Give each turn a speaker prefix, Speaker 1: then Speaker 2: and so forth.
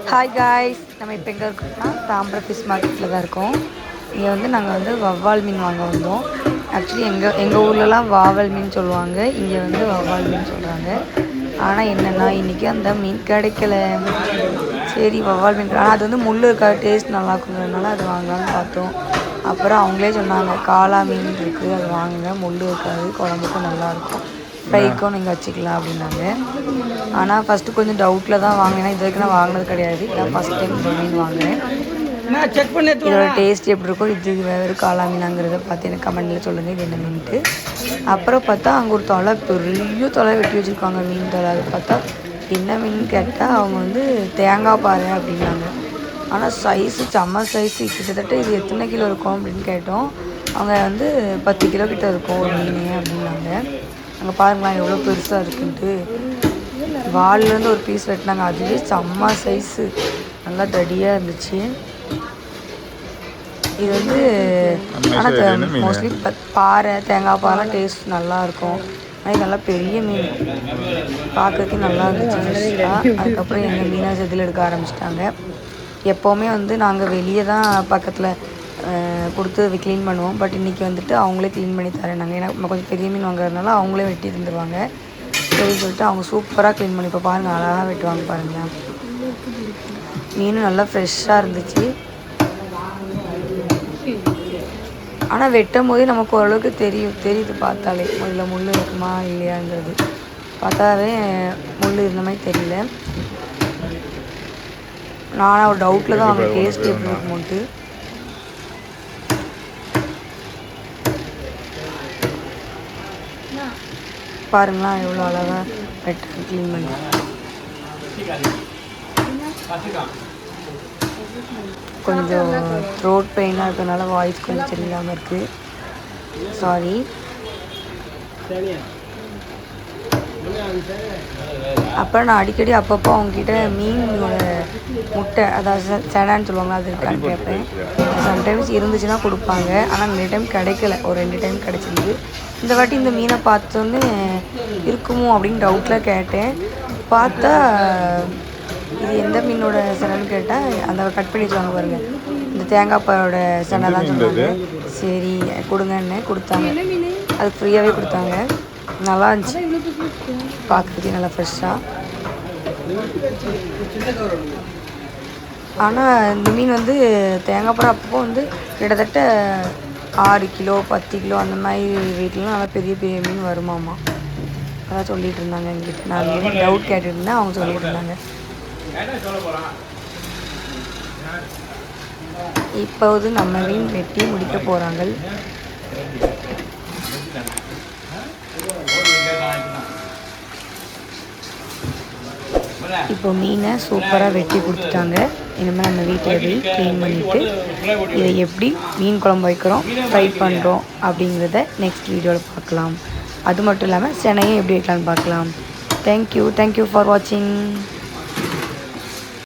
Speaker 1: Hi guys, நம்ம இப்போ எங்கே இருக்கோம்னா தாம்பரம் ஃபிஷ் மார்க்கெட்டில் தான் இருக்கோம். இங்கே வந்து நாங்கள் வந்து வவ்வால் மீன் வாங்க வந்தோம். ஆக்சுவலி எங்கள் ஊர்லலாம் வாவல் மீன் சொல்லுவாங்க, இங்கே வந்து வவ்வால் மீன் சொல்கிறாங்க. ஆனால் என்னென்னா இன்றைக்கி அந்த மீன் கிடைக்கல. சரி வவ்வால் மீன், ஆனால் அது வந்து முள் இருக்காது, டேஸ்ட் நல்லா இருக்குங்கிறதுனால அது வாங்கலான்னு பார்த்தோம். அப்புறம் அவங்களே சொன்னாங்க காளா மீன் இருக்குது, அது வாங்குங்க, முள் இருக்காது, குழம்புக்கும் நல்லாயிருக்கும், ஃப்ரைக்கும் நீங்கள் வச்சுக்கலாம் அப்படின்னாங்க. ஆனால் ஃபஸ்ட்டு கொஞ்சம் டவுட்டில் தான் வாங்கினேன். இது வரைக்கும் நான் வாங்கினது கிடையாது, இதான் ஃபஸ்ட் டைம் இந்த மீன் வாங்கினேன். செக் பண்ணி இதோட டேஸ்ட் எப்படி இருக்கும், இது வேறு காளா மீனாங்கிறத பார்த்து எனக்கு கமெண்டில் சொல்லுங்கள் இது என்ன மீன்ட்டு. அப்புறம் பார்த்தா அங்கே ஒரு தொலை, பெரிய தொலை வெட்டி வச்சுருக்காங்க மீன் தொலை. அதை பார்த்தா என்ன மீன் கேட்டால் அவங்க வந்து தேங்காய் பாறை அப்படின்னாங்க. ஆனால் சைஸு செம்ம சைஸு, கிட்டத்தட்ட இது எத்தனை கிலோ இருக்கும் அப்படின்னு கேட்டோம். அவங்க வந்து 10 கிலோ கிட்ட இருக்கும் ஒரு மீன் அப்படின்னாங்க. அங்கே பாருங்களேன் எவ்வளோ பெருசாக இருக்குன்ட்டு. வால்லேருந்து ஒரு பீஸ் வெட்டினாங்க, அதுவே செம்ம சைஸு, நல்லா தடியாக இருந்துச்சு. இது வந்து ஆனால் மோஸ்ட்லி பாறை தேங்காய் பாறை டேஸ்ட் நல்லாயிருக்கும். ஆனால் இது நல்லா பெரிய மீன், பார்க்கறதுக்கு நல்லா இருந்துச்சு ஃப்ரெஷ்ஷாக. அதுக்கப்புறம் எங்கள் மீனை செதில் எடுக்க ஆரம்பிச்சிட்டாங்க. எப்போவுமே வந்து நாங்கள் வெளியே தான் பக்கத்தில் கொடுத்து க்ளீன் பண்ணுவோம். பட் இன்றைக்கி வந்துட்டு அவங்களே க்ளீன் பண்ணி தரேனாங்க. ஏன்னா கொஞ்சம் பெரிய மீன் வாங்குறதுனால அவங்களே வெட்டி தந்துடுவாங்க. சரின்னு சொல்லிட்டு அவங்க சூப்பராக க்ளீன் பண்ணி, இப்போ பாருங்கள் அழகாக வெட்டுவாங்க பாருங்கள். மீனும் நல்லா ஃப்ரெஷ்ஷாக இருந்துச்சு. ஆனால் வெட்டும் போதே நமக்கு ஓரளவுக்கு தெரியுது பார்த்தாலே, இதில் முள் இருக்குமா இல்லையாங்கிறது. பார்த்தாவே முள் இருந்த மாதிரி தெரியல. நானும் ஒரு டவுட்டில் தான் அவங்க டேஸ்ட் எப்படி இருக்குமோன்ட்டு. பாருங்களா எவ்வளோ அழகாக வெட்ட க்ளீன் பண்ணி. கொஞ்சம் த்ரோட் பெயினாக இருக்கிறதுனால வாய்ஸ் கொஞ்சம் சரியில்லாமல் இருக்குது, சாரி. அப்புறம் நான் அடிக்கடி அப்பப்போ அவங்கக்கிட்ட மீனோட முட்டை, அதாவது செடான்னு சொல்லுவாங்களா, அது இருக்கான்னு கேட்பேன். சம்டைம்ஸ் இருந்துச்சுன்னா கொடுப்பாங்க. ஆனால் நிறைய டைம் கிடைக்கல, ஒரு 2 டைம் கிடச்சிருந்து. இந்த வாட்டி இந்த மீனை பார்த்தோன்னே இருக்குமோ அப்படின்னு டவுட்டில் கேட்டேன். பார்த்தா இது எந்த மீனோட செனன்னு கேட்டால் அந்த கட் பண்ணி வச்சுவாங்க பாருங்கள், இந்த தேங்காய் பாயோட செனை தான் சொன்னாங்க. சரி கொடுங்கன்னு கொடுத்தாங்க, அது ஃப்ரீயாகவே கொடுத்தாங்க. நல்லா இருந்துச்சு பார்க்குறதுக்கு, நல்லா ஃப்ரெஷ்ஷாக. ஆனால் இந்த மீன் வந்து தேங்காய் பாறை அப்போ வந்து கிட்டத்தட்ட 6 கிலோ 10 கிலோ அந்த மாதிரி வெயிட்லாம் நல்லா பெரிய பெரிய மீன் வருமாமா. அதான் சொல்லிகிட்டு இருந்தாங்க எங்கிட்ட. நான் டவுட் கேட்டுருந்தேன், அவங்க சொல்லிகிட்டு இருந்தாங்க. இப்போது நம்ம மீன் வெட்டி முடிக்க போகிறாங்க. இப்போ மீனை சூப்பராக வெட்டி கொடுத்துட்டாங்க. இனிமேல் நம்ம வீட்டில் போய் க்ளீன் பண்ணிவிட்டு இதை எப்படி மீன் குழம்பு வைக்கிறோம், ஃப்ரை பண்ணுறோம் அப்படிங்கிறத நெக்ஸ்ட் வீடியோவில் பார்க்கலாம். அது மட்டும் இல்லாமல் செனையும் எப்படி வைக்கலான்னு பார்க்கலாம். தேங்க்யூ ஃபார் வாட்சிங்.